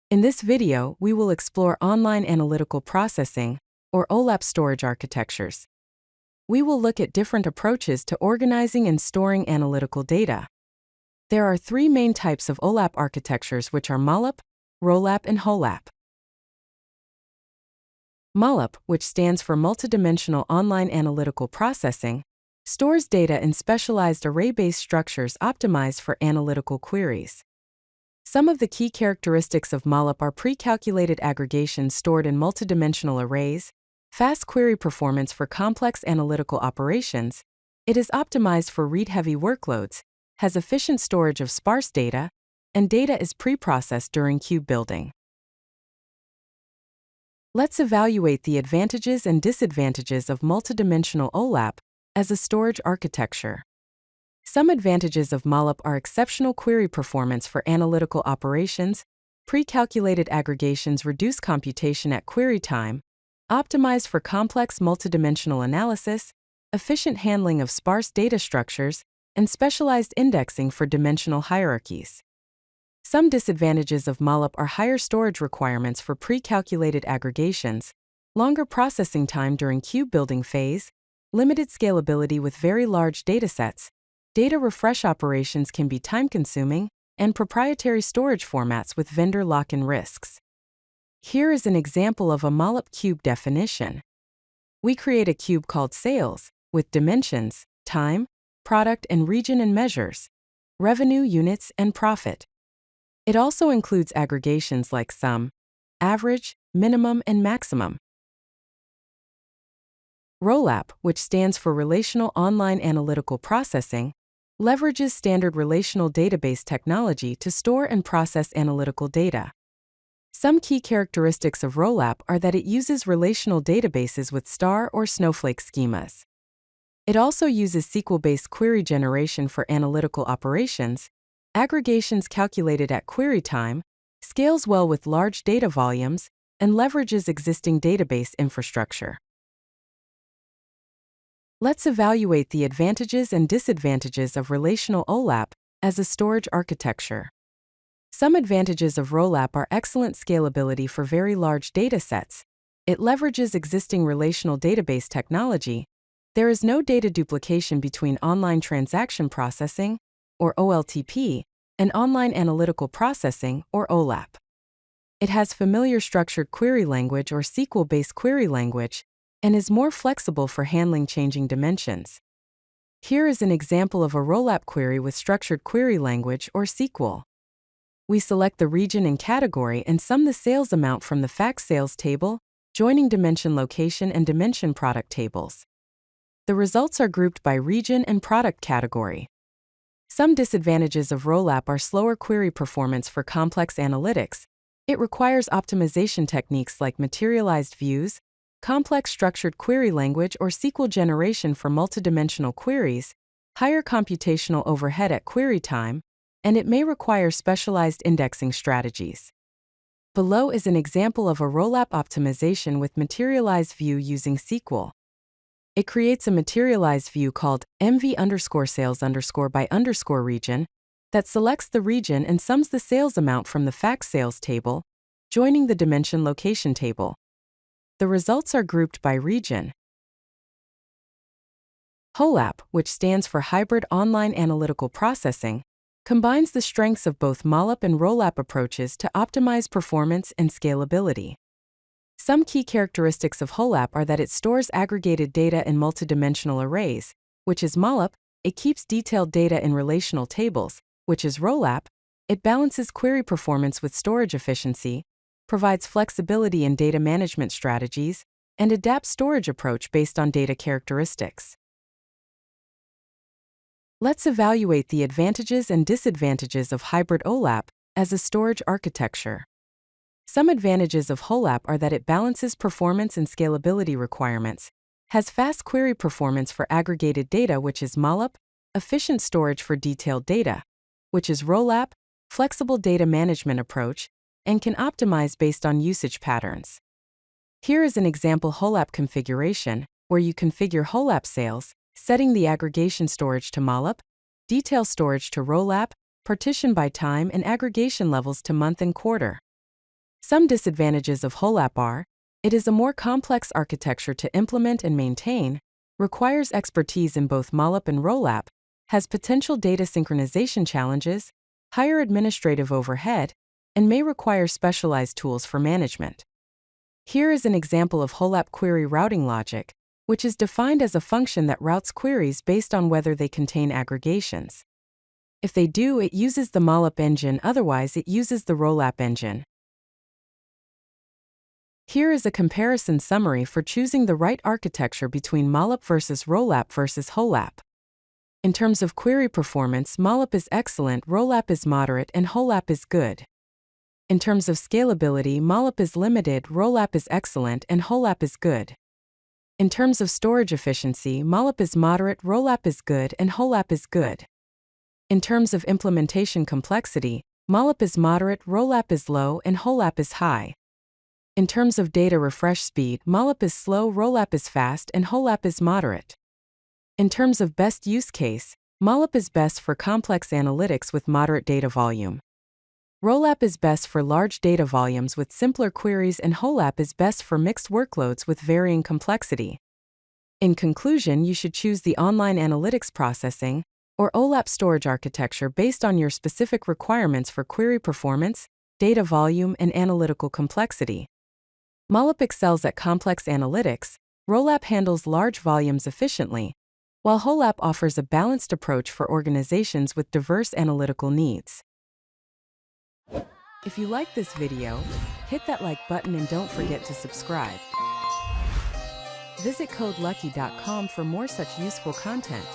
In this video, we will explore online analytical processing, or OLAP storage architectures. We will look at different approaches to organizing and storing analytical data. There are three main types of OLAP architectures, which are MOLAP, ROLAP, and HOLAP. MOLAP, which stands for Multidimensional Online Analytical Processing, stores data in specialized array-based structures optimized for analytical queries. Some of the key characteristics of MOLAP are pre-calculated aggregations stored in multidimensional arrays, fast query performance for complex analytical operations, it is optimized for read-heavy workloads, has efficient storage of sparse data, and data is pre-processed during cube building. Let's evaluate the advantages and disadvantages of multidimensional OLAP as a storage architecture. Some advantages of MOLAP are exceptional query performance for analytical operations, pre-calculated aggregations reduce computation at query time, optimized for complex multidimensional analysis, efficient handling of sparse data structures, and specialized indexing for dimensional hierarchies. Some disadvantages of MOLAP are higher storage requirements for pre-calculated aggregations, longer processing time during cube building phase, limited scalability with very large datasets, data refresh operations can be time-consuming, and proprietary storage formats with vendor lock-in risks. Here is an example of a MOLAP cube definition. We create a cube called sales, with dimensions, time, product and region and measures, revenue, units, and profit. It also includes aggregations like sum, average, minimum, and maximum. ROLAP, which stands for Relational Online Analytical Processing, leverages standard relational database technology to store and process analytical data. Some key characteristics of ROLAP are that it uses relational databases with star or snowflake schemas. It also uses SQL-based query generation for analytical operations, aggregations calculated at query time, scales well with large data volumes, and leverages existing database infrastructure. Let's evaluate the advantages and disadvantages of relational OLAP as a storage architecture. Some advantages of ROLAP are excellent scalability for very large datasets. It leverages existing relational database technology. There is no data duplication between online transaction processing, or OLTP, and online analytical processing, or OLAP. It has familiar structured query language or SQL-based query language, and is more flexible for handling changing dimensions. Here is an example of a ROLAP query with structured query language or SQL. We select the region and category and sum the sales amount from the fact sales table, joining dimension location and dimension product tables. The results are grouped by region and product category. Some disadvantages of ROLAP are slower query performance for complex analytics. It requires optimization techniques like materialized views, complex structured query language or SQL generation for multidimensional queries, higher computational overhead at query time, and it may require specialized indexing strategies. Below is an example of a ROLAP optimization with materialized view using SQL. It creates a materialized view called MV_sales_by_region that selects the region and sums the sales amount from the fact sales table, joining the dimension location table. The results are grouped by region. HOLAP, which stands for Hybrid Online Analytical Processing, combines the strengths of both MOLAP and ROLAP approaches to optimize performance and scalability. Some key characteristics of HOLAP are that it stores aggregated data in multidimensional arrays, which is MOLAP, it keeps detailed data in relational tables, which is ROLAP, it balances query performance with storage efficiency, provides flexibility in data management strategies, and adapts storage approach based on data characteristics. Let's evaluate the advantages and disadvantages of hybrid OLAP as a storage architecture. Some advantages of HOLAP are that it balances performance and scalability requirements, has fast query performance for aggregated data, which is MOLAP, efficient storage for detailed data, which is ROLAP, flexible data management approach, and can optimize based on usage patterns. Here is an example HOLAP configuration, where you configure HOLAP sales, setting the aggregation storage to MOLAP, detail storage to ROLAP, partition by time and aggregation levels to month and quarter. Some disadvantages of HOLAP are: it is a more complex architecture to implement and maintain, requires expertise in both MOLAP and ROLAP, has potential data synchronization challenges, higher administrative overhead, and may require specialized tools for management. Here is an example of HOLAP query routing logic, which is defined as a function that routes queries based on whether they contain aggregations. If they do, it uses the MOLAP engine, otherwise it uses the ROLAP engine. Here is a comparison summary for choosing the right architecture between MOLAP versus ROLAP versus HOLAP. In terms of query performance, MOLAP is excellent, ROLAP is moderate, and HOLAP is good. In terms of scalability, MOLAP is limited, ROLAP is excellent, and HOLAP is good. In terms of storage efficiency, MOLAP is moderate, ROLAP is good, and HOLAP is good. In terms of implementation complexity, MOLAP is moderate, ROLAP is low, and HOLAP is high. In terms of data refresh speed, MOLAP is slow, ROLAP is fast, and HOLAP is moderate. In terms of best use case, MOLAP is best for complex analytics with moderate data volume. ROLAP is best for large data volumes with simpler queries, and HOLAP is best for mixed workloads with varying complexity. In conclusion, you should choose the online analytics processing or OLAP storage architecture based on your specific requirements for query performance, data volume, and analytical complexity. MOLAP excels at complex analytics, ROLAP handles large volumes efficiently, while HOLAP offers a balanced approach for organizations with diverse analytical needs. If you like this video, hit that like button and don't forget to subscribe. Visit codelucky.com for more such useful content.